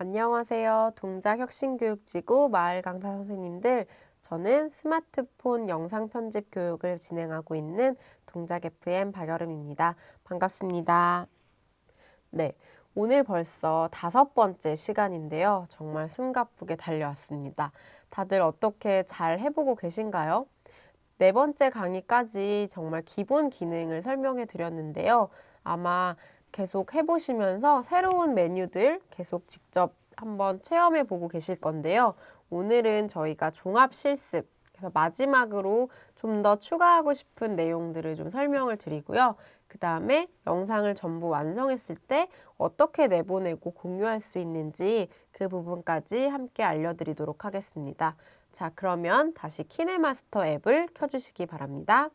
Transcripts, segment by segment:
안녕하세요. 동작혁신교육지구 마을 강사 선생님들. 저는 스마트폰 영상 편집 교육을 진행하고 있는 동작 FM 박여름입니다. 반갑습니다. 네, 오늘 벌써 5번째 시간인데요. 정말 숨가쁘게 달려왔습니다. 다들 어떻게 잘 해보고 계신가요? 4번째 강의까지 정말 기본 기능을 설명해 드렸는데요. 아마 계속 해보시면서 새로운 메뉴들 계속 직접 한번 체험해 보고 계실 건데요. 오늘은 저희가 종합 실습, 그래서 마지막으로 좀 더 추가하고 싶은 내용들을 좀 설명을 드리고요. 그 다음에 영상을 전부 완성했을 때 어떻게 내보내고 공유할 수 있는지 그 부분까지 함께 알려드리도록 하겠습니다. 자, 그러면 다시 키네마스터 앱을 켜주시기 바랍니다.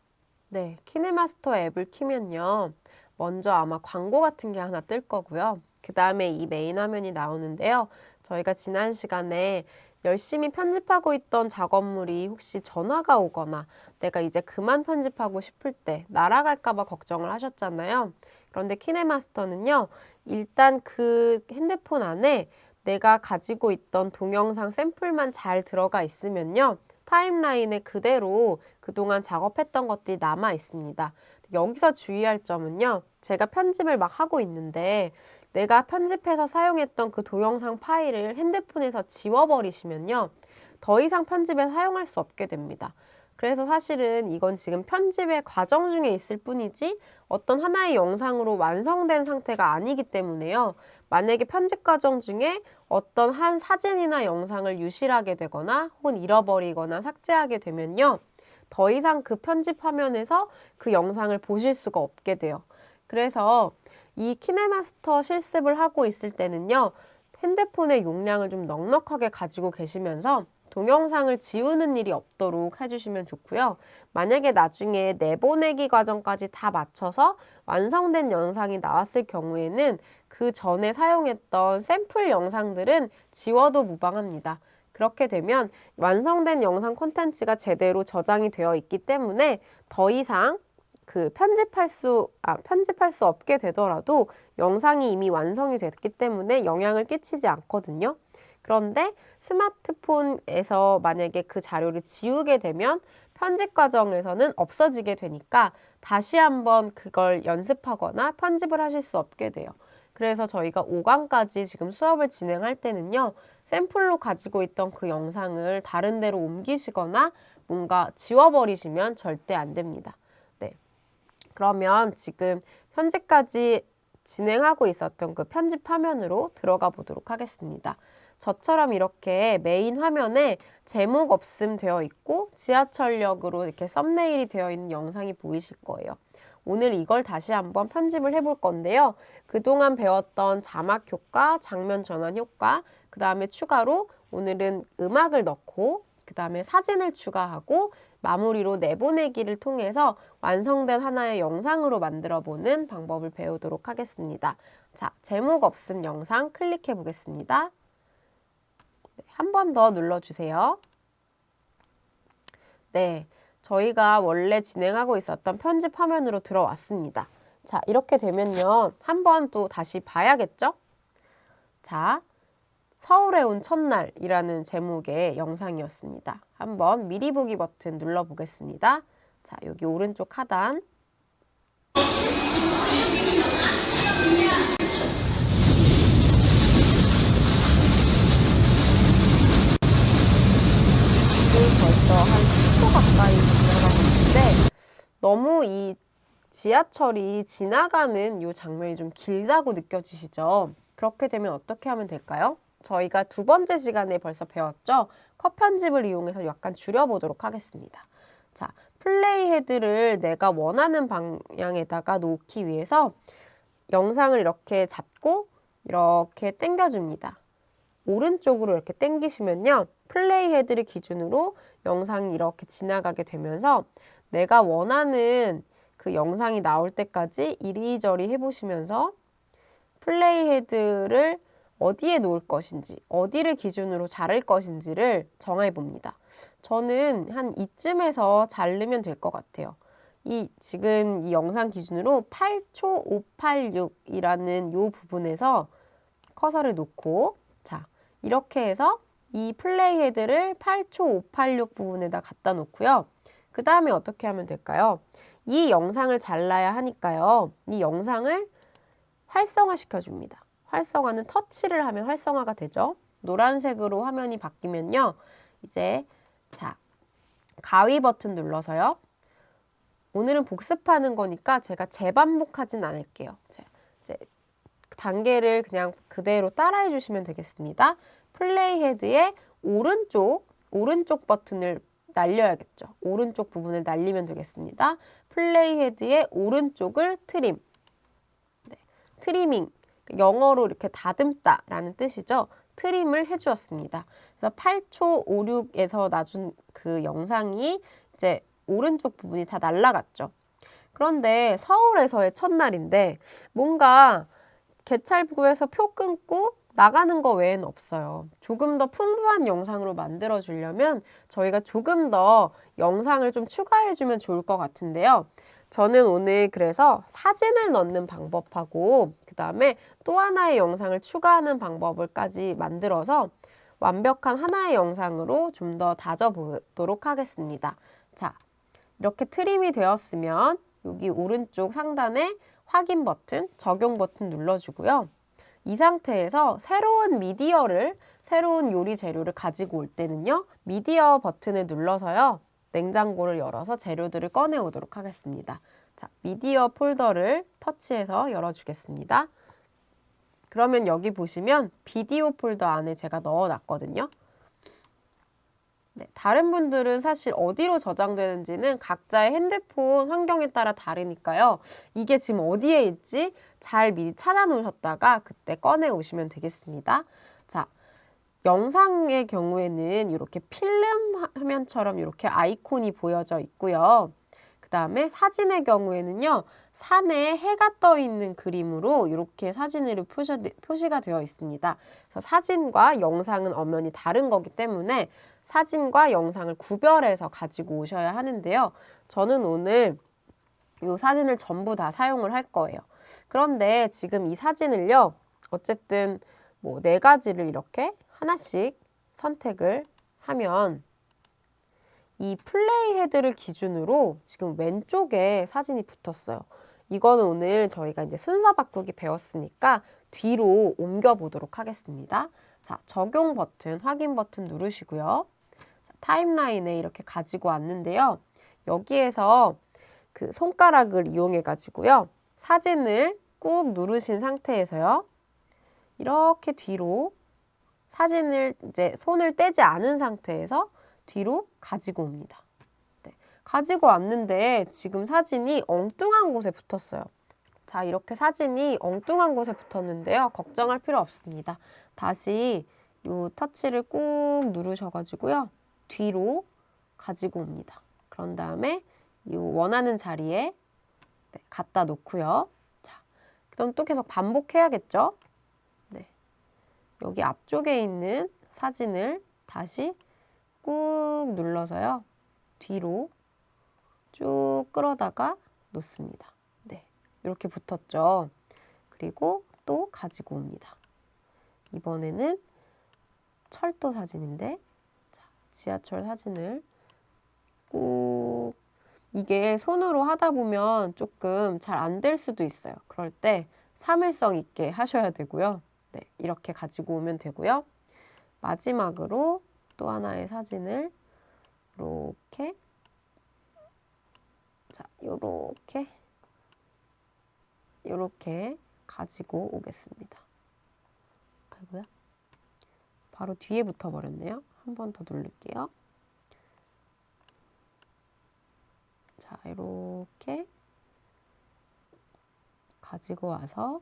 네, 키네마스터 앱을 키면요. 먼저 아마 광고 같은 게 하나 뜰 거고요. 그 다음에 이 메인 화면이 나오는데요. 저희가 지난 시간에 열심히 편집하고 있던 작업물이 혹시 전화가 오거나 내가 이제 그만 편집하고 싶을 때 날아갈까 봐 걱정을 하셨잖아요. 그런데 키네마스터는요. 일단 그 핸드폰 안에 내가 가지고 있던 동영상 샘플만 잘 들어가 있으면요. 타임라인에 그대로 그동안 작업했던 것들이 남아 있습니다. 여기서 주의할 점은요. 제가 편집을 막 하고 있는데 내가 편집해서 사용했던 그 동영상 파일을 핸드폰에서 지워버리시면요. 더 이상 편집에 사용할 수 없게 됩니다. 그래서 사실은 이건 지금 편집의 과정 중에 있을 뿐이지 어떤 하나의 영상으로 완성된 상태가 아니기 때문에요. 만약에 편집 과정 중에 어떤 한 사진이나 영상을 유실하게 되거나 혹은 잃어버리거나 삭제하게 되면요. 더 이상 그 편집 화면에서 그 영상을 보실 수가 없게 돼요. 그래서 이 키네마스터 실습을 하고 있을 때는요. 핸드폰의 용량을 좀 넉넉하게 가지고 계시면서 동영상을 지우는 일이 없도록 해주시면 좋고요. 만약에 나중에 내보내기 과정까지 다 마쳐서 완성된 영상이 나왔을 경우에는 그 전에 사용했던 샘플 영상들은 지워도 무방합니다. 그렇게 되면 완성된 영상 콘텐츠가 제대로 저장이 되어 있기 때문에 더 이상 그 편집할 수 없게 되더라도 영상이 이미 완성이 됐기 때문에 영향을 끼치지 않거든요. 그런데 스마트폰에서 만약에 그 자료를 지우게 되면 편집 과정에서는 없어지게 되니까 다시 한번 그걸 연습하거나 편집을 하실 수 없게 돼요. 그래서 저희가 5강까지 지금 수업을 진행할 때는요. 샘플로 가지고 있던 그 영상을 다른 데로 옮기시거나 뭔가 지워버리시면 절대 안 됩니다. 네. 그러면 지금 현재까지 진행하고 있었던 그 편집 화면으로 들어가 보도록 하겠습니다. 저처럼 이렇게 메인 화면에 제목 없음 되어 있고 지하철역으로 이렇게 썸네일이 되어 있는 영상이 보이실 거예요. 오늘 이걸 다시 한번 편집을 해볼 건데요. 그동안 배웠던 자막 효과, 장면 전환 효과, 그 다음에 추가로 오늘은 음악을 넣고 그 다음에 사진을 추가하고 마무리로 내보내기를 통해서 완성된 하나의 영상으로 만들어 보는 방법을 배우도록 하겠습니다. 자, 제목 없음 영상 클릭해 보겠습니다. 네, 한 번 더 눌러주세요. 네, 저희가 원래 진행하고 있었던 편집 화면으로 들어왔습니다. 자, 이렇게 되면요. 한 번 또 다시 봐야겠죠? 자, 서울에 온 첫날이라는 제목의 영상이었습니다. 한번 미리 보기 버튼 눌러보겠습니다. 자, 여기 오른쪽 하단 지금 벌써 한 10초 가까이 지나가고 있는데 너무 이 지하철이 지나가는 이 장면이 좀 길다고 느껴지시죠? 그렇게 되면 어떻게 하면 될까요? 저희가 2번째 시간에 벌써 배웠죠? 컷 편집을 이용해서 약간 줄여보도록 하겠습니다. 자, 플레이 헤드를 내가 원하는 방향에다가 놓기 위해서 영상을 이렇게 잡고 이렇게 당겨줍니다. 오른쪽으로 이렇게 당기시면요. 플레이 헤드를 기준으로 영상이 이렇게 지나가게 되면서 내가 원하는 그 영상이 나올 때까지 이리저리 해보시면서 플레이 헤드를 어디에 놓을 것인지, 어디를 기준으로 자를 것인지를 정해 봅니다. 저는 한 이쯤에서 자르면 될 것 같아요. 지금 이 영상 기준으로 8초 586이라는 요 부분에서 커서를 놓고 자, 이렇게 해서 이 플레이 헤드를 8초 586 부분에다 갖다 놓고요. 그 다음에 어떻게 하면 될까요? 이 영상을 잘라야 하니까요. 이 영상을 활성화 시켜줍니다. 활성화는 터치를 하면 활성화가 되죠. 노란색으로 화면이 바뀌면요. 이제 자 가위 버튼 눌러서요. 오늘은 복습하는 거니까 제가 재반복하진 않을게요. 이제 단계를 그냥 그대로 따라해 주시면 되겠습니다. 플레이 헤드의 오른쪽 버튼을 날려야겠죠. 오른쪽 부분을 날리면 되겠습니다. 플레이 헤드의 오른쪽을 트림. 네, 트리밍. 영어로 이렇게 다듬다 라는 뜻이죠. 트림을 해주었습니다. 그래서 8초 56에서 놔준 그 영상이 이제 오른쪽 부분이 다 날라갔죠. 그런데 서울에서의 첫날인데 뭔가 개찰구에서 표 끊고 나가는 거 외에는 없어요. 조금 더 풍부한 영상으로 만들어 주려면 저희가 조금 더 영상을 좀 추가해 주면 좋을 것 같은데요. 저는 오늘 그래서 사진을 넣는 방법하고 그 다음에 또 하나의 영상을 추가하는 방법을까지 만들어서 완벽한 하나의 영상으로 좀 더 다져보도록 하겠습니다. 자, 이렇게 트림이 되었으면 여기 오른쪽 상단에 확인 버튼, 적용 버튼 눌러주고요. 이 상태에서 새로운 요리 재료를 가지고 올 때는요. 미디어 버튼을 눌러서요. 냉장고를 열어서 재료들을 꺼내 오도록 하겠습니다. 자, 미디어 폴더를 터치해서 열어주겠습니다. 그러면 여기 보시면 비디오 폴더 안에 제가 넣어놨거든요. 네, 다른 분들은 사실 어디로 저장되는지는 각자의 핸드폰 환경에 따라 다르니까요. 이게 지금 어디에 있지? 잘 미리 찾아 놓으셨다가 그때 꺼내 오시면 되겠습니다. 자, 영상의 경우에는 이렇게 필름 화면처럼 이렇게 아이콘이 보여져 있고요. 그 다음에 사진의 경우에는요. 산에 해가 떠 있는 그림으로 이렇게 사진으로 표시가 되어 있습니다. 그래서 사진과 영상은 엄연히 다른 거기 때문에 사진과 영상을 구별해서 가지고 오셔야 하는데요. 저는 오늘 이 사진을 전부 다 사용을 할 거예요. 그런데 지금 이 사진을요. 어쨌든 뭐 4가지를 이렇게 하나씩 선택을 하면 이 플레이 헤드를 기준으로 지금 왼쪽에 사진이 붙었어요. 이거는 오늘 저희가 이제 순서 바꾸기 배웠으니까 뒤로 옮겨 보도록 하겠습니다. 자, 적용 버튼, 확인 버튼 누르시고요. 자, 타임라인에 이렇게 가지고 왔는데요. 여기에서 그 손가락을 이용해 가지고요. 사진을 꾹 누르신 상태에서요. 이렇게 뒤로 사진을 이제 손을 떼지 않은 상태에서 뒤로 가지고 옵니다. 네, 가지고 왔는데 지금 사진이 엉뚱한 곳에 붙었어요. 자, 이렇게 사진이 엉뚱한 곳에 붙었는데요. 걱정할 필요 없습니다. 다시 이 터치를 꾹 누르셔가지고요. 뒤로 가지고 옵니다. 그런 다음에 이 원하는 자리에 갖다 놓고요. 자, 그럼 또 계속 반복해야겠죠? 네, 여기 앞쪽에 있는 사진을 다시 꾹 눌러서요. 뒤로 쭉 끌어다가 놓습니다. 네, 이렇게 붙었죠. 그리고 또 가지고 옵니다. 이번에는 철도 사진인데 자, 지하철 사진을 꾹 이게 손으로 하다 보면 조금 잘 안 될 수도 있어요. 그럴 때 사물성 있게 하셔야 되고요. 네, 이렇게 가지고 오면 되고요. 마지막으로 또 하나의 사진을 이렇게 자, 요렇게 가지고 오겠습니다. 아이고야. 바로 뒤에 붙어 버렸네요. 한 번 더 누를게요. 자, 이렇게 가지고 와서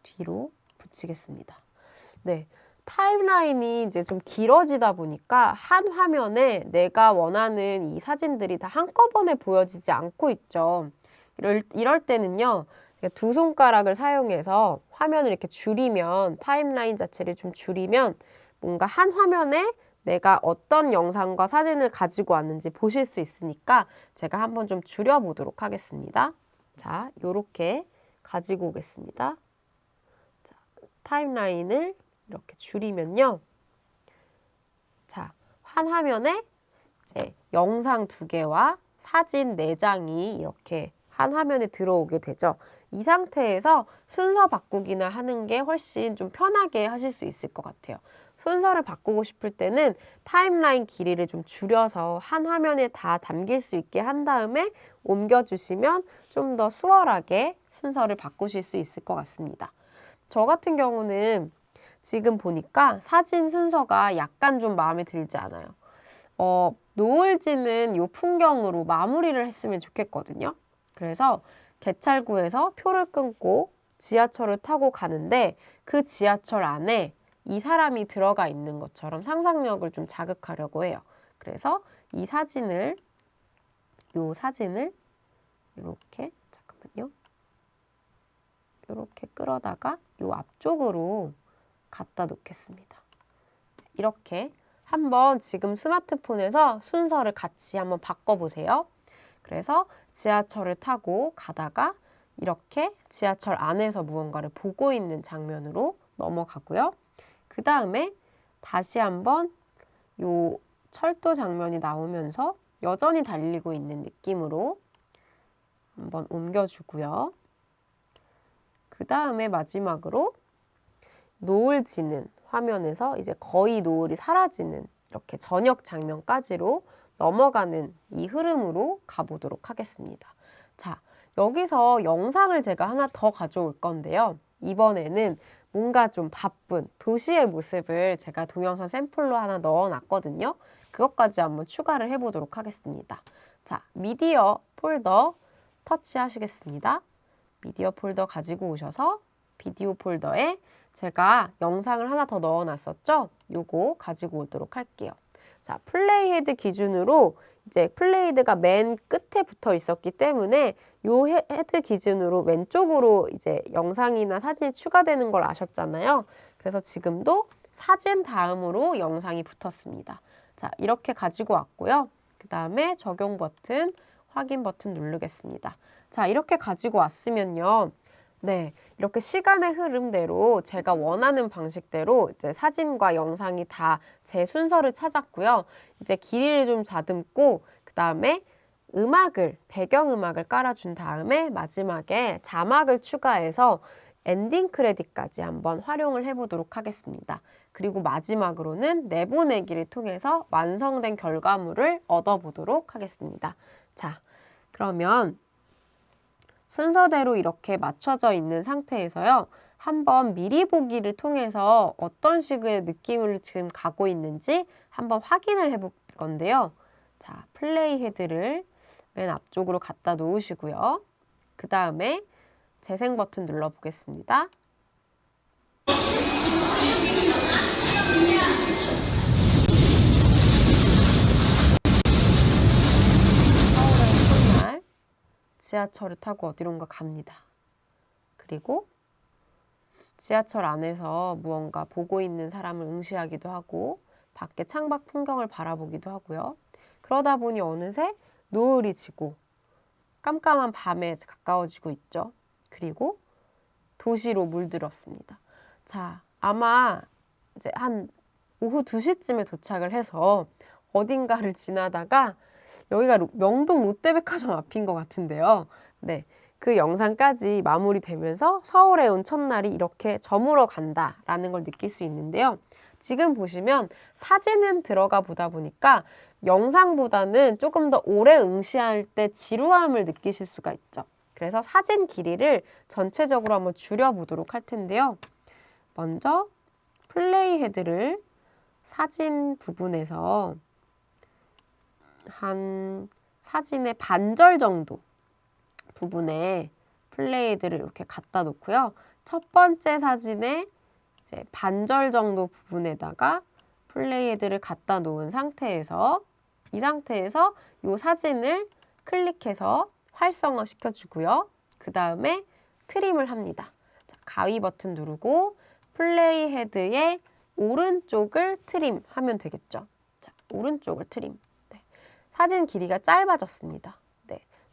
뒤로 붙이겠습니다. 네. 타임라인이 이제 좀 길어지다 보니까 한 화면에 내가 원하는 이 사진들이 다 한꺼번에 보여지지 않고 있죠. 이럴 때는요. 두 손가락을 사용해서 화면을 이렇게 줄이면 타임라인 자체를 좀 줄이면 뭔가 한 화면에 내가 어떤 영상과 사진을 가지고 왔는지 보실 수 있으니까 제가 한번 좀 줄여보도록 하겠습니다. 자, 요렇게 가지고 오겠습니다. 자, 타임라인을 이렇게 줄이면요. 자, 한 화면에 이제 영상 2개와 사진 4장이 이렇게 한 화면에 들어오게 되죠. 이 상태에서 순서 바꾸기나 하는 게 훨씬 좀 편하게 하실 수 있을 것 같아요. 순서를 바꾸고 싶을 때는 타임라인 길이를 좀 줄여서 한 화면에 다 담길 수 있게 한 다음에 옮겨주시면 좀 더 수월하게 순서를 바꾸실 수 있을 것 같습니다. 저 같은 경우는 지금 보니까 사진 순서가 약간 좀 마음에 들지 않아요. 노을 지는 요 풍경으로 마무리를 했으면 좋겠거든요. 그래서 개찰구에서 표를 끊고 지하철을 타고 가는데 그 지하철 안에 이 사람이 들어가 있는 것처럼 상상력을 좀 자극하려고 해요. 그래서 이 사진을, 요 사진을 이렇게, 잠깐만요. 이렇게 끌어다가 요 앞쪽으로 갖다 놓겠습니다. 이렇게 한번 지금 스마트폰에서 순서를 같이 한번 바꿔보세요. 그래서 지하철을 타고 가다가 이렇게 지하철 안에서 무언가를 보고 있는 장면으로 넘어가고요. 그 다음에 다시 한번 요 철도 장면이 나오면서 여전히 달리고 있는 느낌으로 한번 옮겨주고요. 그 다음에 마지막으로 노을 지는 화면에서 이제 거의 노을이 사라지는 이렇게 저녁 장면까지로 넘어가는 이 흐름으로 가보도록 하겠습니다. 자, 여기서 영상을 제가 하나 더 가져올 건데요. 이번에는 뭔가 좀 바쁜 도시의 모습을 제가 동영상 샘플로 하나 넣어놨거든요. 그것까지 한번 추가를 해보도록 하겠습니다. 자, 미디어 폴더 터치하시겠습니다. 미디어 폴더 가지고 오셔서 비디오 폴더에 제가 영상을 하나 더 넣어놨었죠? 요거 가지고 오도록 할게요. 자, 플레이헤드 기준으로 이제 플레이헤드가 맨 끝에 붙어 있었기 때문에 요 헤드 기준으로 왼쪽으로 이제 영상이나 사진이 추가되는 걸 아셨잖아요. 그래서 지금도 사진 다음으로 영상이 붙었습니다. 자, 이렇게 가지고 왔고요. 그 다음에 적용 버튼, 확인 버튼 누르겠습니다. 자, 이렇게 가지고 왔으면요. 네, 이렇게 시간의 흐름대로 제가 원하는 방식대로 이제 사진과 영상이 다 제 순서를 찾았고요. 이제 길이를 좀 다듬고 그 다음에 배경음악을 깔아준 다음에 마지막에 자막을 추가해서 엔딩 크레딧까지 한번 활용을 해보도록 하겠습니다. 그리고 마지막으로는 내보내기를 통해서 완성된 결과물을 얻어보도록 하겠습니다. 자, 그러면 순서대로 이렇게 맞춰져 있는 상태에서요. 한번 미리 보기를 통해서 어떤 식의 느낌을 지금 가고 있는지 한번 확인을 해볼 건데요. 자, 플레이 헤드를 맨 앞쪽으로 갖다 놓으시고요. 그 다음에 재생 버튼 눌러보겠습니다. 서울의 첫날 지하철을 타고 어디론가 갑니다. 그리고 지하철 안에서 무언가 보고 있는 사람을 응시하기도 하고 밖에 창밖 풍경을 바라보기도 하고요. 그러다 보니 어느새 노을이 지고 깜깜한 밤에 가까워지고 있죠. 그리고 도시로 물들었습니다. 자, 아마 이제 한 오후 2시쯤에 도착을 해서 어딘가를 지나다가 여기가 명동 롯데백화점 앞인 것 같은데요. 네. 그 영상까지 마무리되면서 서울에 온 첫날이 이렇게 저물어 간다라는 걸 느낄 수 있는데요. 지금 보시면 사진은 들어가 보다 보니까 영상보다는 조금 더 오래 응시할 때 지루함을 느끼실 수가 있죠. 그래서 사진 길이를 전체적으로 한번 줄여보도록 할 텐데요. 먼저 플레이 헤드를 사진 부분에서 한 사진의 반절 정도 부분에 플레이드를 이렇게 갖다 놓고요. 첫 번째 사진의 이제 반절 정도 부분에다가 플레이드를 갖다 놓은 상태에서 이 상태에서 이 사진을 클릭해서 활성화 시켜주고요. 그 다음에 트림을 합니다. 자, 가위 버튼 누르고 플레이 헤드의 오른쪽을 트림하면 되겠죠. 자, 오른쪽을 트림. 네. 사진 길이가 짧아졌습니다.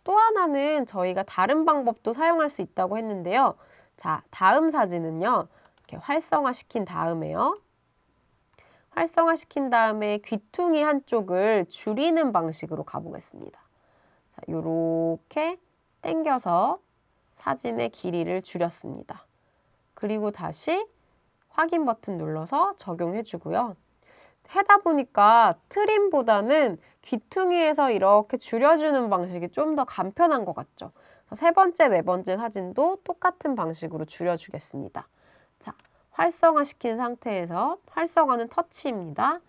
또 하나는 저희가 다른 방법도 사용할 수 있다고 했는데요. 자, 다음 사진은요. 이렇게 활성화시킨 다음에요. 활성화시킨 다음에 귀퉁이 한쪽을 줄이는 방식으로 가보겠습니다. 자, 요렇게 당겨서 사진의 길이를 줄였습니다. 그리고 다시 확인 버튼 눌러서 적용해 주고요. 하다 보니까 트림보다는 귀퉁이에서 이렇게 줄여주는 방식이 좀 더 간편한 것 같죠? 세 번째, 네 번째 사진도 똑같은 방식으로 줄여주겠습니다. 자, 활성화시킨 상태에서 활성화는 터치입니다.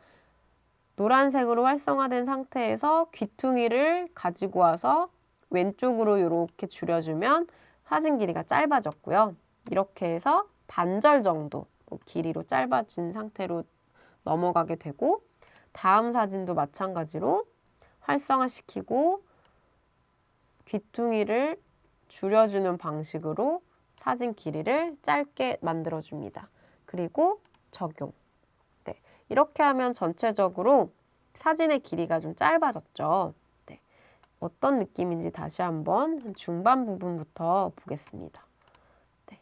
노란색으로 활성화된 상태에서 귀퉁이를 가지고 와서 왼쪽으로 이렇게 줄여주면 사진 길이가 짧아졌고요. 이렇게 해서 반절 정도 길이로 짧아진 상태로 넘어가게 되고 다음 사진도 마찬가지로 활성화시키고 귀퉁이를 줄여주는 방식으로 사진 길이를 짧게 만들어줍니다. 그리고 적용. 네, 이렇게 하면 전체적으로 사진의 길이가 좀 짧아졌죠. 네, 어떤 느낌인지 다시 한번 중반 부분부터 보겠습니다. 네,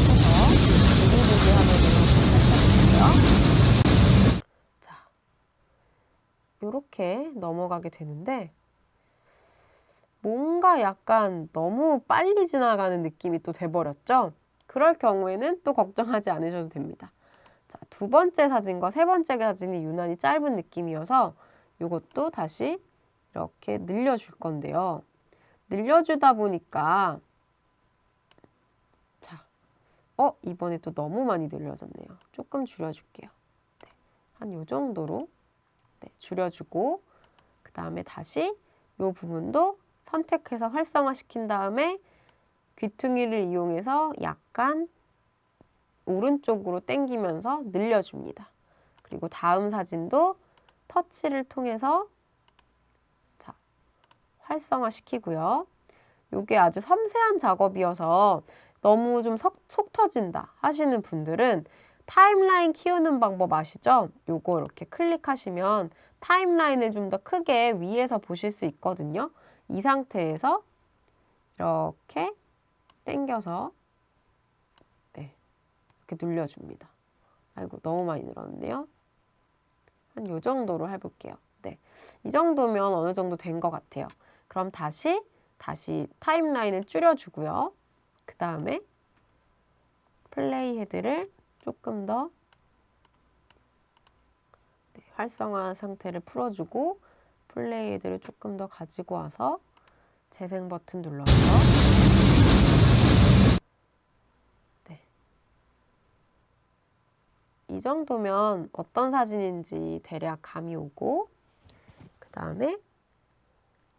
보기 화면으로 선택해주고요. 자, 이렇게 넘어가게 되는데 뭔가 약간 너무 빨리 지나가는 느낌이 또 돼버렸죠? 그럴 경우에는 또 걱정하지 않으셔도 됩니다. 자, 두 번째 사진과 세 번째 사진이 유난히 짧은 느낌이어서 이것도 다시 이렇게 늘려줄 건데요. 늘려주다 보니까 자, 이번에 또 너무 많이 늘려졌네요. 조금 줄여줄게요. 네, 한 요 정도로 네, 줄여주고 그 다음에 다시 요 부분도 선택해서 활성화시킨 다음에 귀퉁이를 이용해서 약간 오른쪽으로 당기면서 늘려줍니다. 그리고 다음 사진도 터치를 통해서 자, 활성화시키고요. 이게 아주 섬세한 작업이어서 너무 좀 속 터진다 하시는 분들은 타임라인 키우는 방법 아시죠? 요거 이렇게 클릭하시면 타임라인을 좀 더 크게 위에서 보실 수 있거든요. 이 상태에서 이렇게 당겨서 네, 이렇게 눌려줍니다. 아이고 너무 많이 늘었는데요. 한 요 정도로 해볼게요. 네, 이 정도면 어느 정도 된 것 같아요. 그럼 다시 타임라인을 줄여주고요. 그 다음에 플레이 헤드를 조금 더 네, 활성화 상태를 풀어주고 플레이 헤드를 조금 더 가지고 와서 재생 버튼 눌러서 네. 이 정도면 어떤 사진인지 대략 감이 오고 그 다음에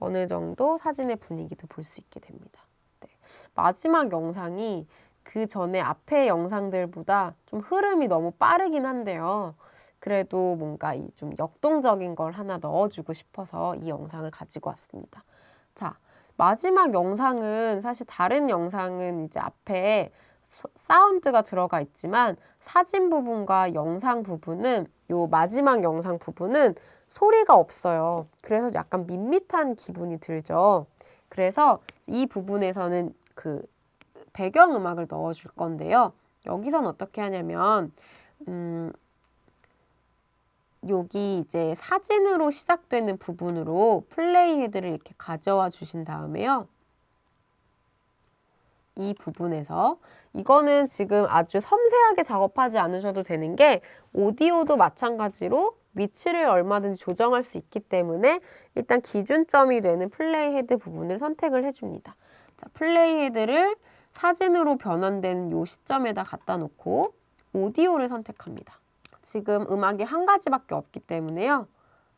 어느 정도 사진의 분위기도 볼 수 있게 됩니다. 네. 마지막 영상이 그 전에 앞의 영상들보다 좀 흐름이 너무 빠르긴 한데요. 그래도 뭔가 이 좀 역동적인 걸 하나 넣어주고 싶어서 이 영상을 가지고 왔습니다. 자, 마지막 영상은 사실 다른 영상은 이제 앞에 사운드가 들어가 있지만 사진 부분과 영상 부분은 요 마지막 영상 부분은 소리가 없어요. 그래서 약간 밋밋한 기분이 들죠. 그래서 이 부분에서는 그 배경음악을 넣어줄 건데요. 여기선 어떻게 하냐면 여기 이제 사진으로 시작되는 부분으로 플레이 헤드를 이렇게 가져와 주신 다음에요. 이 부분에서 이거는 지금 아주 섬세하게 작업하지 않으셔도 되는 게 오디오도 마찬가지로 위치를 얼마든지 조정할 수 있기 때문에 일단 기준점이 되는 플레이 헤드 부분을 선택을 해줍니다. 자, 플레이 헤드를 사진으로 변환된 이 시점에다 갖다 놓고 오디오를 선택합니다. 지금 음악이 한 가지밖에 없기 때문에요.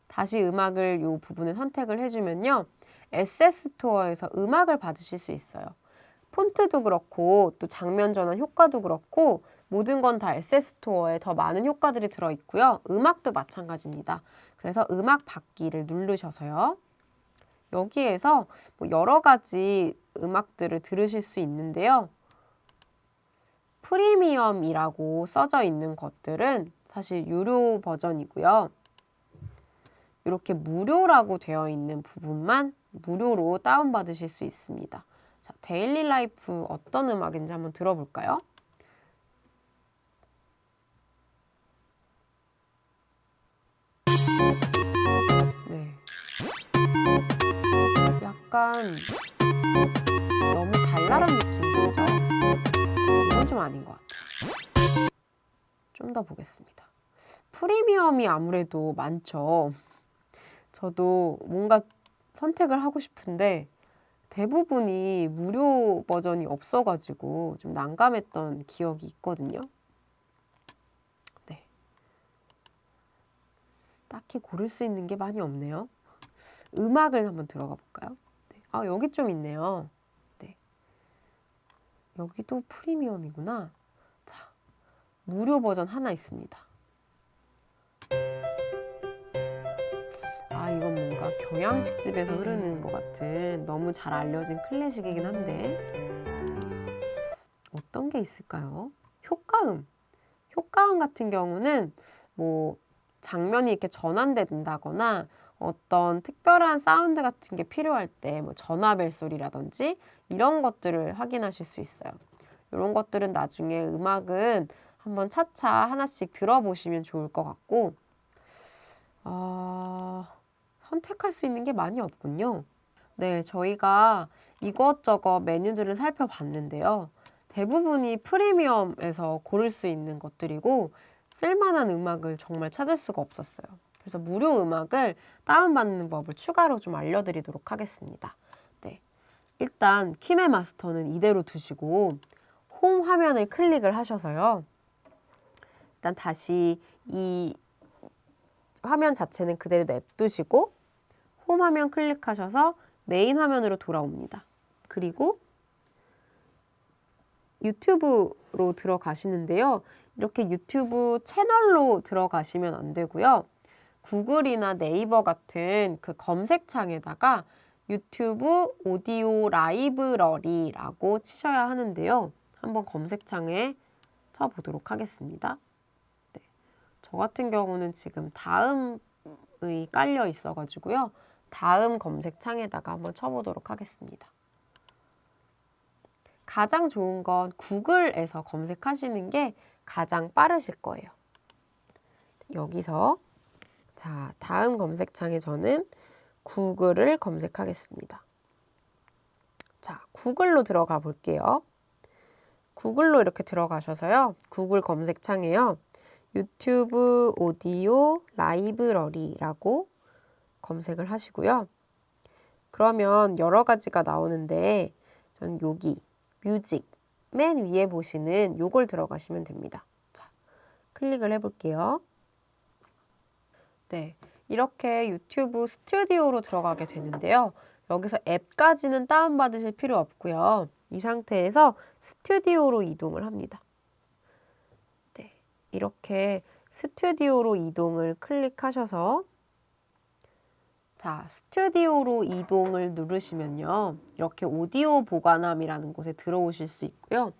다시 음악을 이 부분을 선택을 해주면요. SS 스토어에서 음악을 받으실 수 있어요. 폰트도 그렇고 또 장면 전환 효과도 그렇고 모든 건 다 SS 스토어에 더 많은 효과들이 들어있고요. 음악도 마찬가지입니다. 그래서 음악 받기를 누르셔서요. 여기에서 뭐 여러 가지 음악들을 들으실 수 있는데요. 프리미엄이라고 써져 있는 것들은 사실 유료 버전이고요. 이렇게 무료라고 되어 있는 부분만 무료로 다운받으실 수 있습니다. 자, 데일리 라이프 어떤 음악인지 한번 들어볼까요? 약간 너무 발랄한 느낌이죠. 이건 좀 아닌 것 같아요. 좀 더 보겠습니다. 프리미엄이 아무래도 많죠. 저도 뭔가 선택을 하고 싶은데 대부분이 무료 버전이 없어가지고 좀 난감했던 기억이 있거든요. 네. 딱히 고를 수 있는 게 많이 없네요. 음악을 한번 들어가 볼까요? 네. 아, 여기 좀 있네요. 네. 여기도 프리미엄이구나. 자, 무료 버전 하나 있습니다. 아, 이건 뭔가 경양식집에서 흐르는 것 같은 너무 잘 알려진 클래식이긴 한데 어떤 게 있을까요? 효과음. 효과음 같은 경우는 뭐 장면이 이렇게 전환된다거나 어떤 특별한 사운드 같은 게 필요할 때 뭐 전화벨 소리라든지 이런 것들을 확인하실 수 있어요. 이런 것들은 나중에 음악은 한번 차차 하나씩 들어보시면 좋을 것 같고 선택할 수 있는 게 많이 없군요. 네, 저희가 이것저것 메뉴들을 살펴봤는데요. 대부분이 프리미엄에서 고를 수 있는 것들이고 쓸만한 음악을 정말 찾을 수가 없었어요. 그래서 무료 음악을 다운받는 법을 추가로 좀 알려드리도록 하겠습니다. 네, 일단 키네마스터는 이대로 두시고 홈 화면을 클릭을 하셔서요. 일단 다시 이 화면 자체는 그대로 냅두시고 홈 화면 클릭하셔서 메인 화면으로 돌아옵니다. 그리고 유튜브로 들어가시는데요. 이렇게 유튜브 채널로 들어가시면 안 되고요. 구글이나 네이버 같은 그 검색창에다가 유튜브 오디오 라이브러리라고 치셔야 하는데요. 한번 검색창에 쳐보도록 하겠습니다. 네. 저 같은 경우는 지금 다음이 깔려 있어가지고요. 다음 검색창에다가 한번 쳐보도록 하겠습니다. 가장 좋은 건 구글에서 검색하시는 게 가장 빠르실 거예요. 여기서 자, 다음 검색창에 저는 구글을 검색하겠습니다. 자, 구글로 들어가 볼게요. 구글로 이렇게 들어가셔서요. 구글 검색창에요. 유튜브 오디오 라이브러리라고 검색을 하시고요. 그러면 여러 가지가 나오는데 저는 여기 뮤직 맨 위에 보시는 요걸 들어가시면 됩니다. 자, 클릭을 해볼게요. 네, 이렇게 유튜브 스튜디오로 들어가게 되는데요. 여기서 앱까지는 다운받으실 필요 없고요. 이 상태에서 스튜디오로 이동을 합니다. 네, 이렇게 스튜디오로 이동을 클릭하셔서 자, 스튜디오로 이동을 누르시면요. 이렇게 오디오 보관함이라는 곳에 들어오실 수 있고요.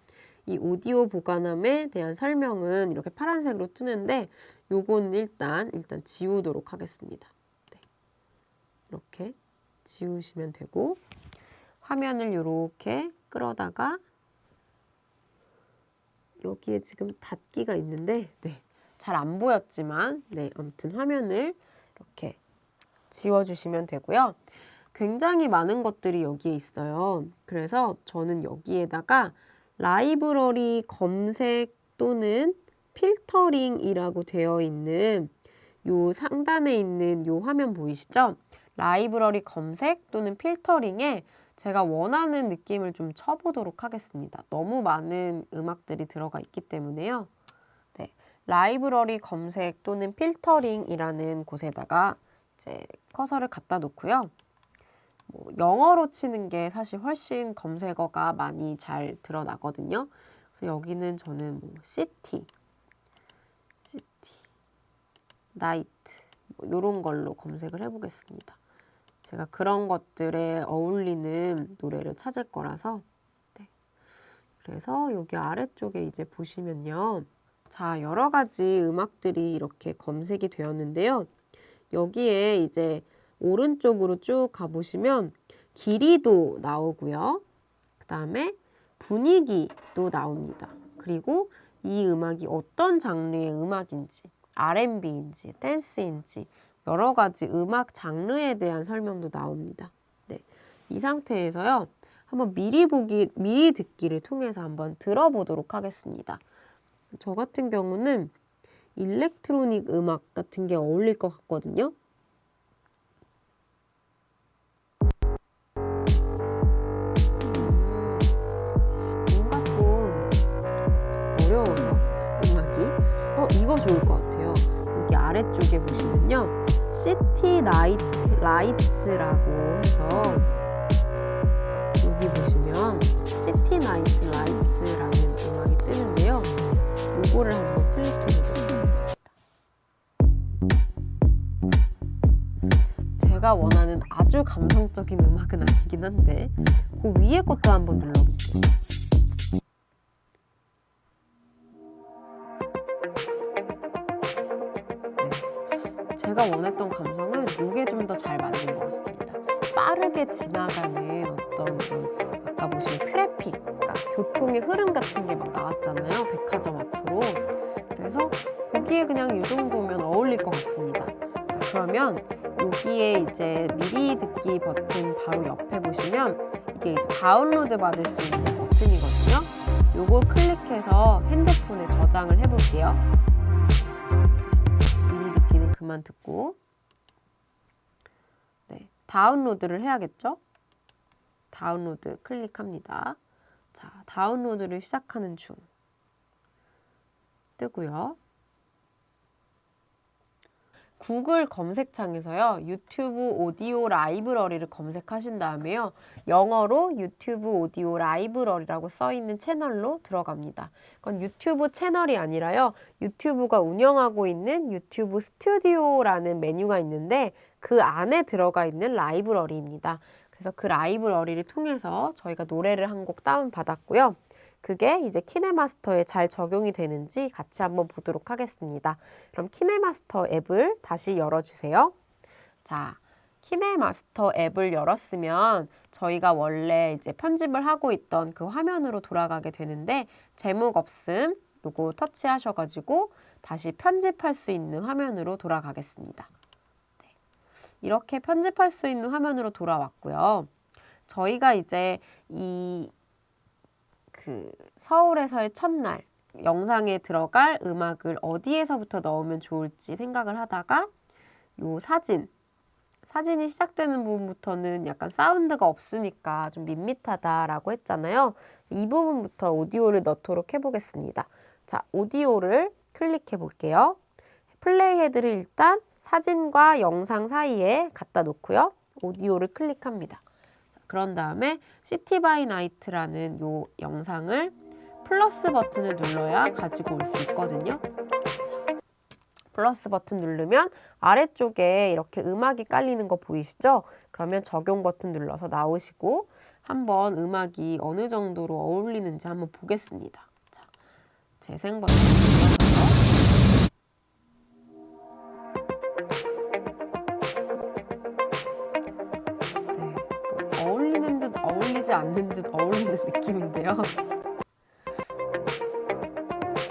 이 오디오 보관함에 대한 설명은 이렇게 파란색으로 뜨는데 요건 일단 지우도록 하겠습니다. 네. 이렇게 지우시면 되고 화면을 이렇게 끌어다가 여기에 지금 닫기가 있는데 네. 잘 안 보였지만 네, 아무튼 화면을 이렇게 지워주시면 되고요. 굉장히 많은 것들이 여기에 있어요. 그래서 저는 여기에다가 라이브러리 검색 또는 필터링이라고 되어 있는 요 상단에 있는 요 화면 보이시죠? 라이브러리 검색 또는 필터링에 제가 원하는 느낌을 좀 쳐보도록 하겠습니다. 너무 많은 음악들이 들어가 있기 때문에요. 네, 라이브러리 검색 또는 필터링이라는 곳에다가 이제 커서를 갖다 놓고요. 뭐 영어로 치는 게 사실 훨씬 검색어가 많이 잘 드러나거든요. 그래서 여기는 저는 뭐 시티, 나이트 뭐 이런 걸로 검색을 해보겠습니다. 제가 그런 것들에 어울리는 노래를 찾을 거라서 네. 그래서 여기 아래쪽에 이제 보시면요. 자, 여러 가지 음악들이 이렇게 검색이 되었는데요. 여기에 이제 오른쪽으로 쭉 가보시면 길이도 나오고요. 그 다음에 분위기도 나옵니다. 그리고 이 음악이 어떤 장르의 음악인지, R&B인지, 댄스인지 여러 가지 음악 장르에 대한 설명도 나옵니다. 네, 이 상태에서요. 한번 미리 듣기를 통해서 한번 들어보도록 하겠습니다. 저 같은 경우는 일렉트로닉 음악 같은 게 어울릴 것 같거든요. 뭔가 좀 어려워요, 음악이. 이거 좋을 것 같아요. 여기 아래쪽에 보시면요. 시티 라이츠라고 해서 여기 보시면 시티 나이트 라이츠라는 음악이 뜨는데요. 이거를 한번 클릭해 보도록 하겠습니다. 제가 원하는 아주 감성적인 음악은 아니긴 한데 그 위에 것도 한번 눌러볼게요. 네, 제가 원했던 감성은 이게 좀 더 잘 맞는 것 같습니다. 빠르게 지나가는 어떤 이런 아까 보시면 트래픽, 그러니까 교통의 흐름 같은 게 막 나왔잖아요. 백화점 앞으로. 그래서 거기에 그냥 이 정도면 어울릴 것 같습니다. 자, 그러면 여기에 이제 미리 듣기 버튼 바로 옆에 보시면 이게 이제 다운로드 받을 수 있는 버튼이거든요. 요걸 클릭해서 핸드폰에 저장을 해볼게요. 미리 듣기는 그만 듣고 네, 다운로드를 해야겠죠? 다운로드 클릭합니다. 자, 다운로드를 시작하는 중 뜨고요. 구글 검색창에서요. 유튜브 오디오 라이브러리를 검색하신 다음에요. 영어로 유튜브 오디오 라이브러리라고 써있는 채널로 들어갑니다. 그건 유튜브 채널이 아니라요. 유튜브가 운영하고 있는 유튜브 스튜디오라는 메뉴가 있는데 그 안에 들어가 있는 라이브러리입니다. 그래서 그 라이브러리를 통해서 저희가 노래를 한 곡 다운받았고요. 그게 이제 키네마스터에 잘 적용이 되는지 같이 한번 보도록 하겠습니다. 그럼 키네마스터 앱을 다시 열어주세요. 자, 키네마스터 앱을 열었으면 저희가 원래 이제 편집을 하고 있던 그 화면으로 돌아가게 되는데 제목 없음 요거 터치하셔가지고 다시 편집할 수 있는 화면으로 돌아가겠습니다. 네, 이렇게 편집할 수 있는 화면으로 돌아왔고요. 저희가 이제 서울에서의 첫날 영상에 들어갈 음악을 어디에서부터 넣으면 좋을지 생각을 하다가 요 사진이 시작되는 부분부터는 약간 사운드가 없으니까 좀 밋밋하다라고 했잖아요. 이 부분부터 오디오를 넣도록 해보겠습니다. 자, 오디오를 클릭해 볼게요. 플레이 헤드를 일단 사진과 영상 사이에 갖다 놓고요. 오디오를 클릭합니다. 그런 다음에 시티 바이 나이트라는 요 영상을 플러스 버튼을 눌러야 가지고 올 수 있거든요. 자, 플러스 버튼 누르면 아래쪽에 이렇게 음악이 깔리는 거 보이시죠? 그러면 적용 버튼 눌러서 나오시고 한번 음악이 어느 정도로 어울리는지 한번 보겠습니다. 자, 재생 버튼 눌러서 어울리는 듯 어울리지 않는 듯 어울리는 느낌인데요.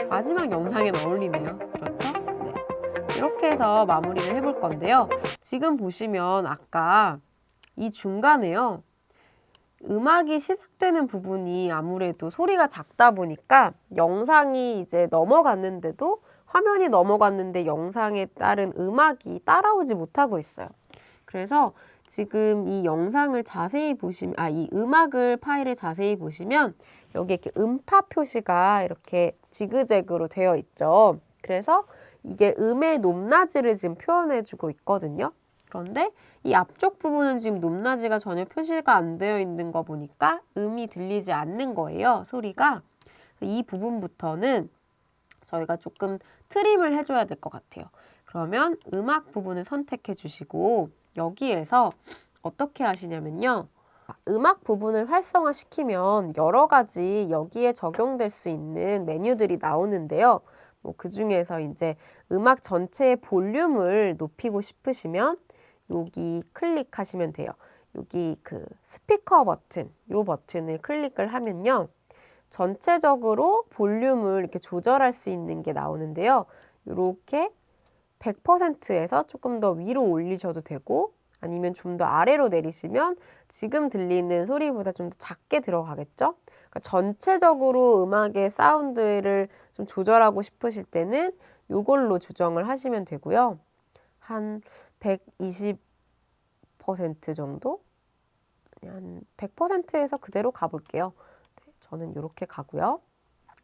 마지막 영상엔 어울리네요. 그렇죠? 네. 이렇게 해서 마무리를 해볼 건데요. 지금 보시면 아까 이 중간에요. 음악이 시작되는 부분이 아무래도 소리가 작다 보니까 영상이 이제 넘어갔는데도 화면이 넘어갔는데 영상에 따른 음악이 따라오지 못하고 있어요. 그래서 지금 이 영상을 자세히 보시면, 이 음악을 파일을 자세히 보시면 여기 이렇게 음파 표시가 이렇게 지그재그로 되어 있죠. 그래서 이게 음의 높낮이를 지금 표현해주고 있거든요. 그런데 이 앞쪽 부분은 지금 높낮이가 전혀 표시가 안 되어 있는 거 보니까 음이 들리지 않는 거예요, 소리가. 이 부분부터는 저희가 조금 트림을 해줘야 될 것 같아요. 그러면 음악 부분을 선택해 주시고 여기에서 어떻게 하시냐면요. 음악 부분을 활성화시키면 여러 가지 여기에 적용될 수 있는 메뉴들이 나오는데요. 그 중에서 이제 음악 전체의 볼륨을 높이고 싶으시면 여기 클릭하시면 돼요. 여기 그 스피커 버튼, 이 버튼을 클릭을 하면요. 전체적으로 볼륨을 이렇게 조절할 수 있는 게 나오는데요. 이렇게 100%에서 조금 더 위로 올리셔도 되고 아니면 좀 더 아래로 내리시면 지금 들리는 소리보다 좀 더 작게 들어가겠죠? 그러니까 전체적으로 음악의 사운드를 좀 조절하고 싶으실 때는 이걸로 조정을 하시면 되고요. 한 120% 정도? 한 100%에서 그대로 가볼게요. 네, 저는 이렇게 가고요.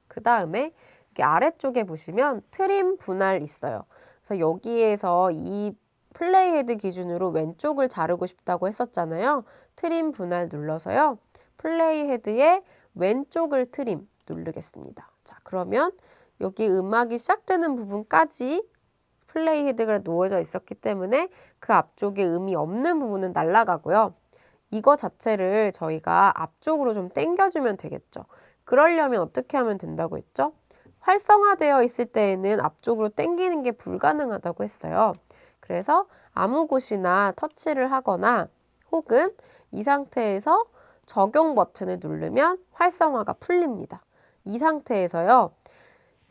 그 다음에 이렇게 아래쪽에 보시면 트림 분할 있어요. 그래서 여기에서 이 플레이 헤드 기준으로 왼쪽을 자르고 싶다고 했었잖아요. 트림 분할 눌러서요. 플레이 헤드의 왼쪽을 트림 누르겠습니다. 자, 그러면 여기 음악이 시작되는 부분까지 플레이 헤드가 놓여져 있었기 때문에 그 앞쪽에 음이 없는 부분은 날아가고요. 이거 자체를 저희가 앞쪽으로 좀 당겨주면 되겠죠. 그러려면 어떻게 하면 된다고 했죠? 활성화되어 있을 때에는 앞쪽으로 당기는 게 불가능하다고 했어요. 그래서 아무 곳이나 터치를 하거나 혹은 이 상태에서 적용 버튼을 누르면 활성화가 풀립니다. 이 상태에서요.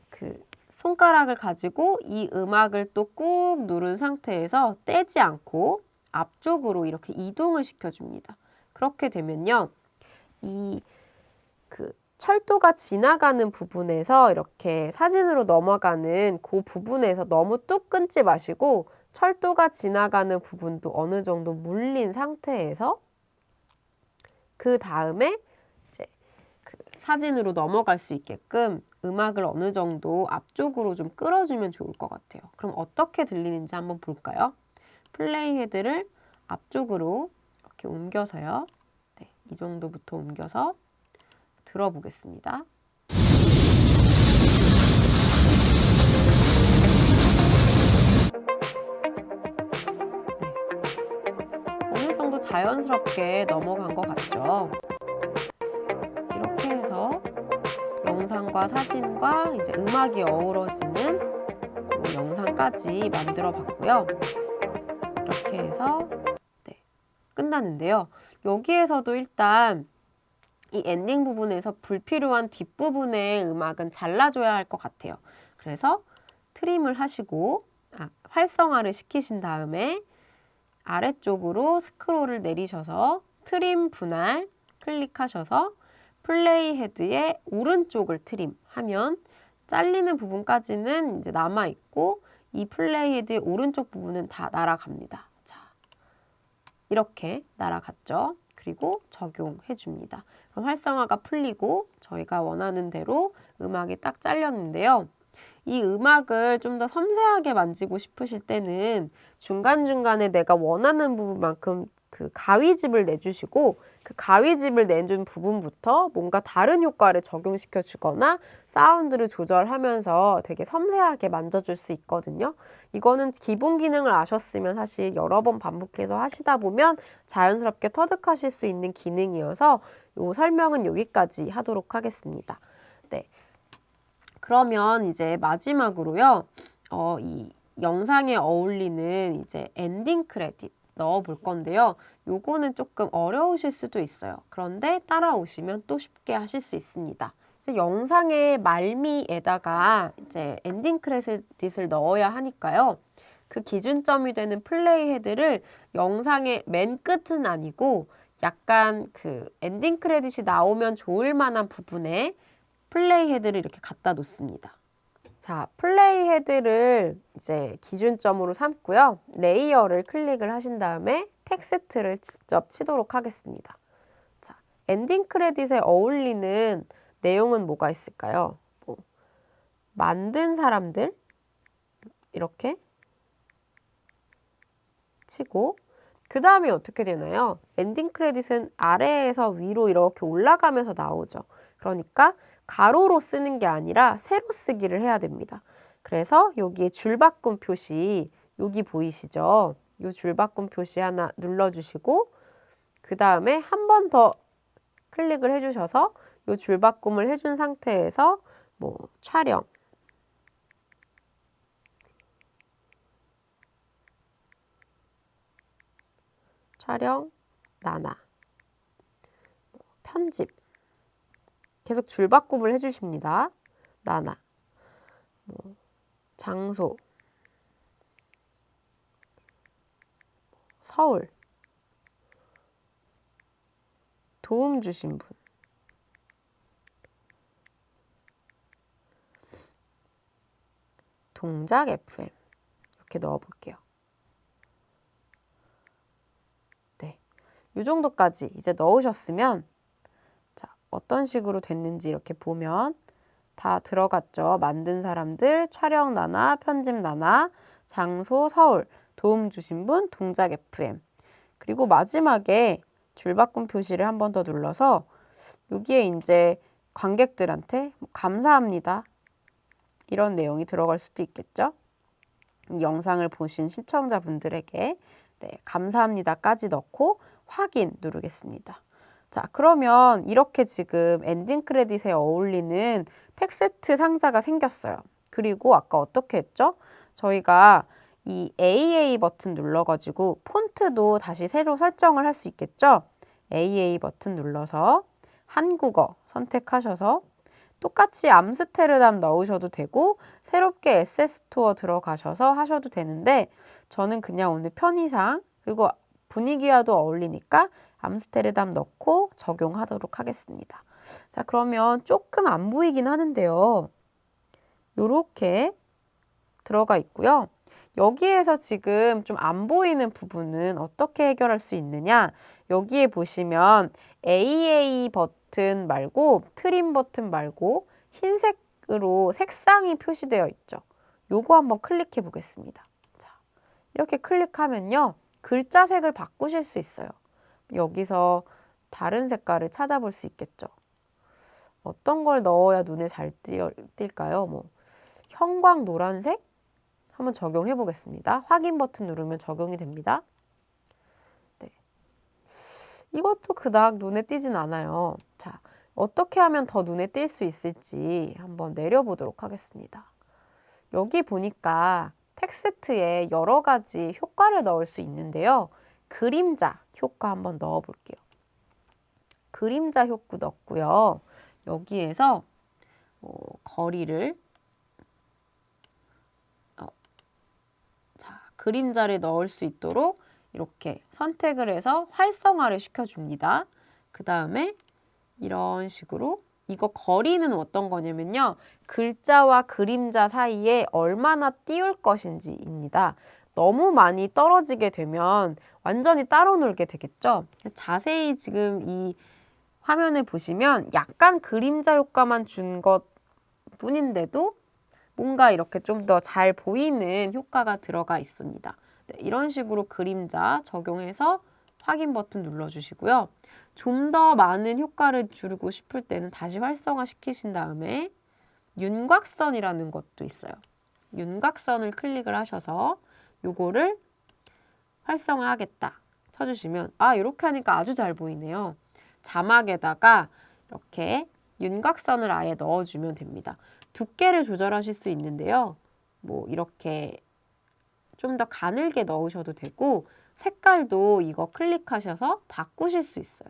그 손가락을 가지고 이 음악을 또 꾹 누른 상태에서 떼지 않고 앞쪽으로 이렇게 이동을 시켜줍니다. 그렇게 되면요. 이 철도가 지나가는 부분에서 이렇게 사진으로 넘어가는 그 부분에서 너무 뚝 끊지 마시고 철도가 지나가는 부분도 어느 정도 물린 상태에서 그 다음에 이제 사진으로 넘어갈 수 있게끔 음악을 어느 정도 앞쪽으로 좀 끌어주면 좋을 것 같아요. 그럼 어떻게 들리는지 한번 볼까요? 플레이 헤드를 앞쪽으로 이렇게 옮겨서요. 네, 이 정도부터 옮겨서 들어보겠습니다. 네, 어느 정도 자연스럽게 넘어간 것 같죠? 이렇게 해서 영상과 사진과 이제 음악이 어우러지는 영상까지 만들어 봤고요. 이렇게 해서 네, 끝나는데요. 여기에서도 일단 이 엔딩 부분에서 불필요한 뒷부분의 음악은 잘라줘야 할 것 같아요. 그래서 트림을 하시고 활성화를 시키신 다음에 아래쪽으로 스크롤을 내리셔서 트림 분할 클릭하셔서 플레이 헤드의 오른쪽을 트림 하면 잘리는 부분까지는 이제 남아있고 이 플레이 헤드의 오른쪽 부분은 다 날아갑니다. 자, 이렇게 날아갔죠. 그리고 적용해 줍니다. 그럼 활성화가 풀리고 저희가 원하는 대로 음악이 딱 잘렸는데요. 이 음악을 좀 더 섬세하게 만지고 싶으실 때는 중간중간에 내가 원하는 부분만큼 그 가위집을 내주시고 그 가위집을 내준 부분부터 뭔가 다른 효과를 적용시켜 주거나 사운드를 조절하면서 되게 섬세하게 만져줄 수 있거든요. 이거는 기본 기능을 아셨으면 사실 여러 번 반복해서 하시다 보면 자연스럽게 터득하실 수 있는 기능이어서 이 설명은 여기까지 하도록 하겠습니다. 네. 그러면 이제 마지막으로요, 이 영상에 어울리는 이제 엔딩 크레딧 넣어 볼 건데요. 요거는 조금 어려우실 수도 있어요. 그런데 따라오시면 또 쉽게 하실 수 있습니다. 이제 영상의 말미에다가 이제 엔딩 크레딧을 넣어야 하니까요. 그 기준점이 되는 플레이 헤드를 영상의 맨 끝은 아니고 약간 그 엔딩 크레딧이 나오면 좋을 만한 부분에 플레이 헤드를 이렇게 갖다 놓습니다. 자, 플레이 헤드를 이제 기준점으로 삼고요. 레이어를 클릭을 하신 다음에 텍스트를 직접 치도록 하겠습니다. 자, 엔딩 크레딧에 어울리는 내용은 뭐가 있을까요? 만든 사람들 이렇게 치고 그 다음에 어떻게 되나요? 엔딩 크레딧은 아래에서 위로 이렇게 올라가면서 나오죠. 그러니까 가로로 쓰는 게 아니라 세로 쓰기를 해야 됩니다. 그래서 여기에 줄바꿈 표시 여기 보이시죠? 이 줄바꿈 표시 하나 눌러주시고 그 다음에 한 번 더 클릭을 해주셔서 이 줄바꿈을 해준 상태에서 촬영, 나나, 편집 계속 줄바꿈을 해주십니다. 나나, 장소, 서울 도움 주신 분. 동작 FM. 이렇게 넣어볼게요. 네, 이 정도까지 이제 넣으셨으면 자, 어떤 식으로 됐는지 이렇게 보면 다 들어갔죠. 만든 사람들, 촬영 나나, 편집 나나, 장소 서울, 도움 주신 분, 동작 FM. 그리고 마지막에 줄바꿈 표시를 한 번 더 눌러서 여기에 이제 관객들한테 감사합니다. 이런 내용이 들어갈 수도 있겠죠. 영상을 보신 시청자분들에게 네, 감사합니다까지 넣고 확인 누르겠습니다. 자, 그러면 이렇게 지금 엔딩 크레딧에 어울리는 텍스트 상자가 생겼어요. 그리고 아까 어떻게 했죠? 저희가 이 AA 버튼 눌러가지고 폰트도 다시 새로 설정을 할 수 있겠죠? AA 버튼 눌러서 한국어 선택하셔서 똑같이 암스테르담 넣으셔도 되고 새롭게 에세스토어 들어가셔서 하셔도 되는데 저는 그냥 오늘 편의상 그리고 분위기와도 어울리니까 암스테르담 넣고 적용하도록 하겠습니다. 자, 그러면 조금 안 보이긴 하는데요. 요렇게 들어가 있고요. 여기에서 지금 좀 안 보이는 부분은 어떻게 해결할 수 있느냐? 여기에 보시면 AA 버튼 말고 트림 버튼 말고 흰색으로 색상이 표시되어 있죠. 요거 한번 클릭해 보겠습니다. 자, 이렇게 클릭하면요. 글자 색을 바꾸실 수 있어요. 여기서 다른 색깔을 찾아볼 수 있겠죠. 어떤 걸 넣어야 눈에 잘 띌까요? 뭐 형광 노란색? 한번 적용해 보겠습니다. 확인 버튼 누르면 적용이 됩니다. 네. 이것도 그닥 눈에 띄진 않아요. 자, 어떻게 하면 더 눈에 띌 수 있을지 한번 내려보도록 하겠습니다. 여기 보니까 텍스트에 여러 가지 효과를 넣을 수 있는데요. 그림자 효과 한번 넣어 볼게요. 그림자 효과 넣고요. 여기에서 거리를 그림자를 넣을 수 있도록 이렇게 선택을 해서 활성화를 시켜줍니다. 그 다음에 이런 식으로 이거 거리는 어떤 거냐면요. 글자와 그림자 사이에 얼마나 띄울 것인지입니다. 너무 많이 떨어지게 되면 완전히 따로 놀게 되겠죠. 자세히 지금 이 화면을 보시면 약간 그림자 효과만 준 것 뿐인데도 뭔가 이렇게 좀 더 잘 보이는 효과가 들어가 있습니다. 네, 이런 식으로 그림자 적용해서 확인 버튼 눌러주시고요. 좀 더 많은 효과를 주고 싶을 때는 다시 활성화 시키신 다음에 윤곽선이라는 것도 있어요. 윤곽선을 클릭을 하셔서 요거를 활성화하겠다 쳐주시면 이렇게 하니까 아주 잘 보이네요. 자막에다가 이렇게 윤곽선을 아예 넣어주면 됩니다. 두께를 조절하실 수 있는데요. 뭐 이렇게 좀 더 가늘게 넣으셔도 되고 색깔도 이거 클릭하셔서 바꾸실 수 있어요.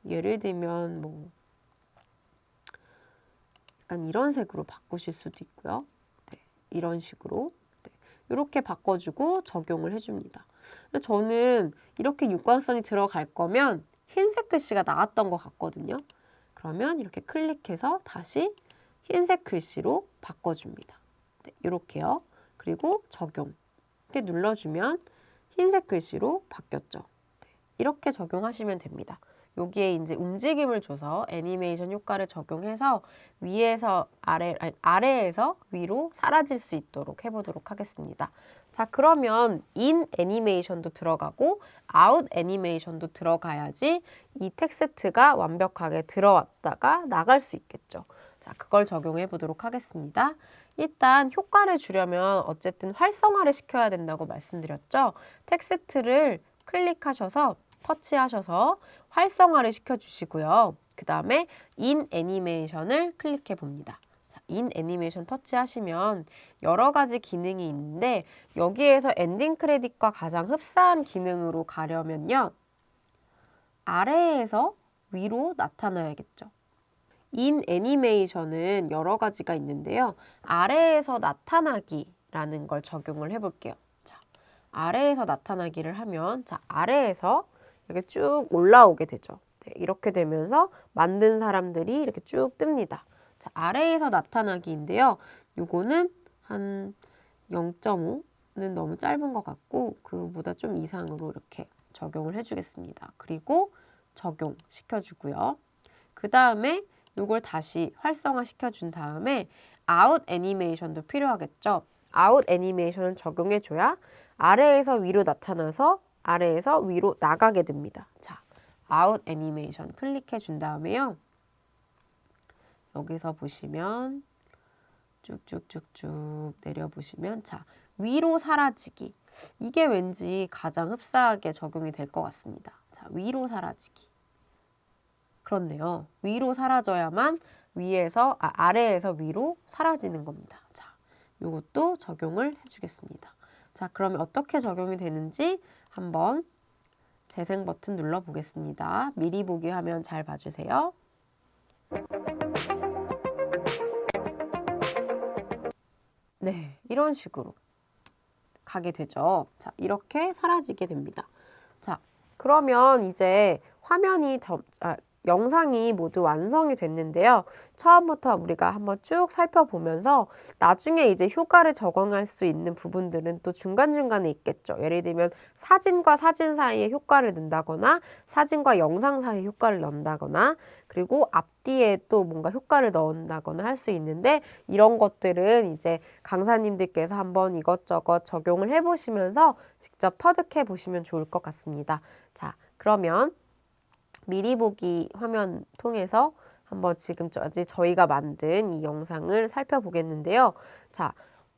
예를 들면 뭐 약간 이런 색으로 바꾸실 수도 있고요. 네, 이런 식으로 네, 이렇게 바꿔주고 적용을 해줍니다. 저는 이렇게 육각선이 들어갈 거면 흰색 글씨가 나왔던 것 같거든요. 그러면 이렇게 클릭해서 다시 흰색 글씨로 바꿔줍니다. 네, 이렇게요. 그리고 적용. 이렇게 눌러주면 흰색 글씨로 바뀌었죠. 네, 이렇게 적용하시면 됩니다. 여기에 이제 움직임을 줘서 애니메이션 효과를 적용해서 위에서 아래에서 위로 사라질 수 있도록 해보도록 하겠습니다. 자, 그러면 인 애니메이션도 들어가고 아웃 애니메이션도 들어가야지 이 텍스트가 완벽하게 들어왔다가 나갈 수 있겠죠. 자, 그걸 적용해 보도록 하겠습니다. 일단 효과를 주려면 어쨌든 활성화를 시켜야 된다고 말씀드렸죠. 텍스트를 클릭하셔서 터치하셔서 활성화를 시켜주시고요. 그 다음에 인 애니메이션을 클릭해 봅니다. 자, 인 애니메이션 터치하시면 여러 가지 기능이 있는데 여기에서 엔딩 크레딧과 가장 흡사한 기능으로 가려면요. 아래에서 위로 나타나야겠죠. 인 애니메이션은 여러 가지가 있는데요. 아래에서 나타나기라는 걸 적용을 해볼게요. 자, 아래에서 나타나기를 하면 자, 아래에서 이렇게 쭉 올라오게 되죠. 네, 이렇게 되면서 만든 사람들이 이렇게 쭉 뜹니다. 자, 아래에서 나타나기인데요. 요거는 한 0.5는 너무 짧은 것 같고 그보다 좀 이상으로 이렇게 적용을 해주겠습니다. 그리고 적용시켜주고요. 그 다음에 요걸 다시 활성화 시켜준 다음에 아웃 애니메이션도 필요하겠죠. 아웃 애니메이션을 적용해줘야 아래에서 위로 나타나서 아래에서 위로 나가게 됩니다. 자, 아웃 애니메이션 클릭해 준 다음에요. 여기서 보시면 쭉쭉쭉쭉 내려보시면 자, 위로 사라지기. 이게 왠지 가장 흡사하게 적용이 될 것 같습니다. 자, 위로 사라지기. 그렇네요. 위로 사라져야만 아래에서 위로 사라지는 겁니다. 자, 요것도 적용을 해주겠습니다. 자, 그러면 어떻게 적용이 되는지 한번 재생 버튼 눌러 보겠습니다. 미리 보기 화면 잘 봐주세요. 네, 이런 식으로 가게 되죠. 자, 이렇게 사라지게 됩니다. 자, 그러면 이제 영상이 모두 완성이 됐는데요. 처음부터 우리가 한번 쭉 살펴보면서 나중에 이제 효과를 적용할 수 있는 부분들은 또 중간중간에 있겠죠. 예를 들면 사진과 사진 사이에 효과를 넣는다거나 사진과 영상 사이에 효과를 넣는다거나 그리고 앞뒤에 또 뭔가 효과를 넣는다거나 할 수 있는데 이런 것들은 이제 강사님들께서 한번 이것저것 적용을 해보시면서 직접 터득해 보시면 좋을 것 같습니다. 자, 그러면 미리 보기 화면 통해서 한번 지금까지 저희가 만든 이 영상을 살펴보겠는데요. 자,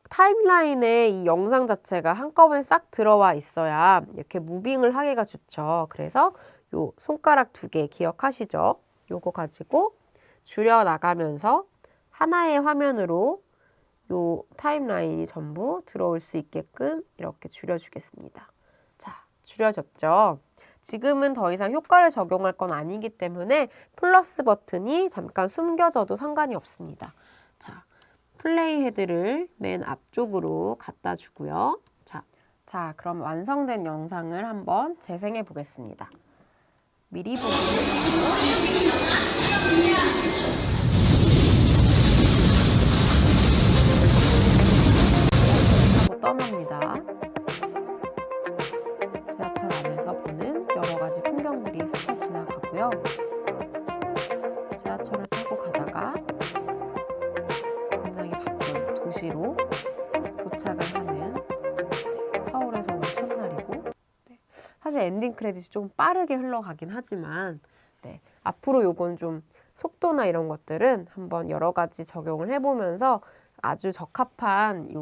타임라인에 이 영상 자체가 한꺼번에 싹 들어와 있어야 이렇게 무빙을 하기가 좋죠. 그래서 요 손가락 2개 기억하시죠? 요거 가지고 줄여 나가면서 하나의 화면으로 요 타임라인이 전부 들어올 수 있게끔 이렇게 줄여주겠습니다. 자, 줄여졌죠? 지금은 더 이상 효과를 적용할 건 아니기 때문에 플러스 버튼이 잠깐 숨겨져도 상관이 없습니다. 자, 플레이 헤드를 맨 앞쪽으로 갖다 주고요. 자, 그럼 완성된 영상을 한번 재생해 보겠습니다. 미리 보기를 하고 떠납니다. 지하철 안에서 보는 여러 가지 풍경들이 스쳐 지나가고요. 지하철을 타고 가다가 굉장히 바쁜 도시로 도착을 하는 서울에서 온 첫날이고 사실 엔딩 크레딧이 조금 빠르게 흘러가긴 하지만 앞으로 요건 좀 속도나 이런 것들은 한번 여러 가지 적용을 해보면서 아주 적합한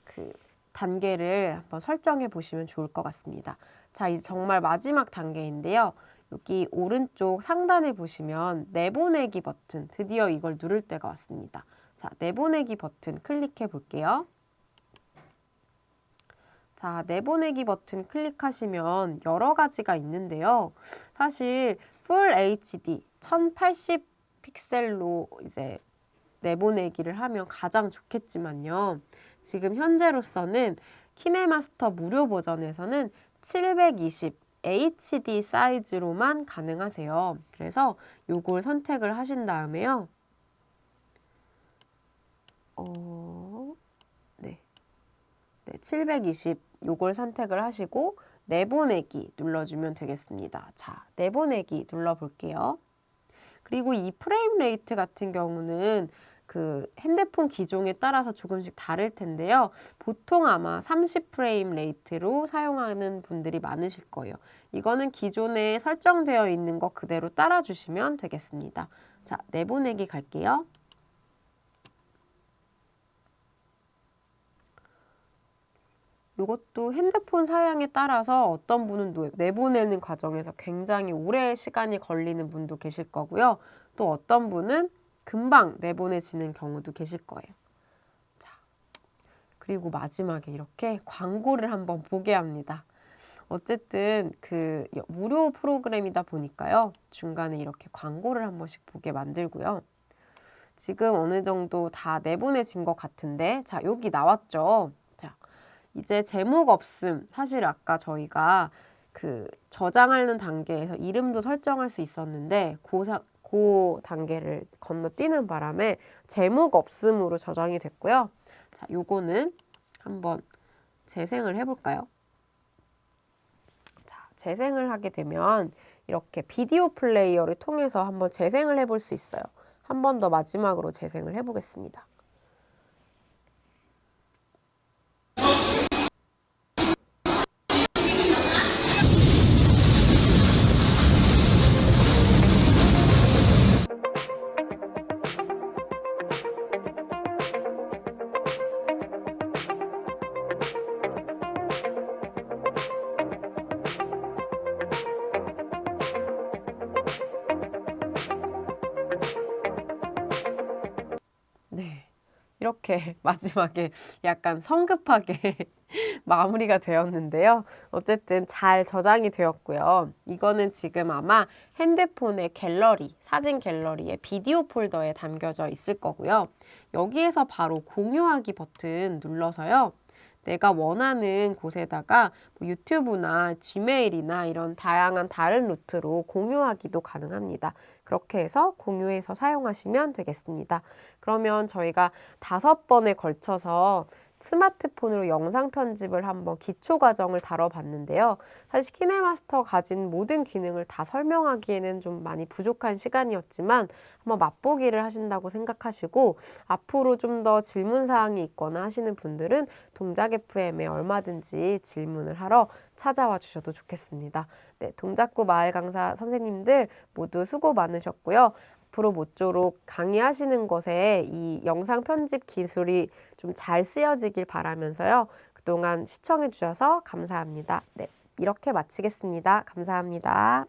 그 단계를 한번 설정해 보시면 좋을 것 같습니다. 자, 이제 정말 마지막 단계인데요. 여기 오른쪽 상단에 보시면 내보내기 버튼, 드디어 이걸 누를 때가 왔습니다. 자, 내보내기 버튼 클릭해 볼게요. 자, 내보내기 버튼 클릭하시면 여러 가지가 있는데요. 사실 Full HD 1080 픽셀로 이제 내보내기를 하면 가장 좋겠지만요. 지금 현재로서는 키네마스터 무료 버전에서는 720 HD 사이즈로만 가능하세요. 그래서 요걸 선택을 하신 다음에요. 720 요걸 선택을 하시고 내보내기 눌러주면 되겠습니다. 자, 내보내기 눌러볼게요. 그리고 이 프레임 레이트 같은 경우는 그 핸드폰 기종에 따라서 조금씩 다를 텐데요. 보통 아마 30프레임 레이트로 사용하는 분들이 많으실 거예요. 이거는 기존에 설정되어 있는 거 그대로 따라주시면 되겠습니다. 자, 내보내기 갈게요. 이것도 핸드폰 사양에 따라서 어떤 분은 내보내는 과정에서 굉장히 오래 시간이 걸리는 분도 계실 거고요. 또 어떤 분은 금방 내보내지는 경우도 계실 거예요. 자, 그리고 마지막에 이렇게 광고를 한번 보게 합니다. 어쨌든 그 무료 프로그램이다 보니까요. 중간에 이렇게 광고를 한 번씩 보게 만들고요. 지금 어느 정도 다 내보내진 것 같은데 자, 여기 나왔죠. 자, 이제 제목 없음. 사실 아까 저희가 그 저장하는 단계에서 이름도 설정할 수 있었는데 그 단계를 건너뛰는 바람에 제목 없음으로 저장이 됐고요. 자, 요거는 한번 재생을 해볼까요? 자, 재생을 하게 되면 이렇게 비디오 플레이어를 통해서 한번 재생을 해볼 수 있어요. 한 번 더 마지막으로 재생을 해보겠습니다. 네, 이렇게 마지막에 약간 성급하게 마무리가 되었는데요. 어쨌든 잘 저장이 되었고요. 이거는 지금 아마 핸드폰의 갤러리, 사진 갤러리에 비디오 폴더에 담겨져 있을 거고요. 여기에서 바로 공유하기 버튼 눌러서요. 내가 원하는 곳에다가 뭐 유튜브나 지메일이나 이런 다양한 다른 루트로 공유하기도 가능합니다. 그렇게 해서 공유해서 사용하시면 되겠습니다. 그러면 저희가 5번에 걸쳐서 스마트폰으로 영상 편집을 한번 기초 과정을 다뤄봤는데요. 사실 키네마스터 가진 모든 기능을 다 설명하기에는 좀 많이 부족한 시간이었지만 한번 맛보기를 하신다고 생각하시고 앞으로 좀 더 질문 사항이 있거나 하시는 분들은 동작 FM에 얼마든지 질문을 하러 찾아와 주셔도 좋겠습니다. 네, 동작구 마을 강사 선생님들 모두 수고 많으셨고요. 앞으로 모쪼록 강의하시는 것에 이 영상 편집 기술이 좀 잘 쓰여지길 바라면서요. 그동안 시청해 주셔서 감사합니다. 네, 이렇게 마치겠습니다. 감사합니다.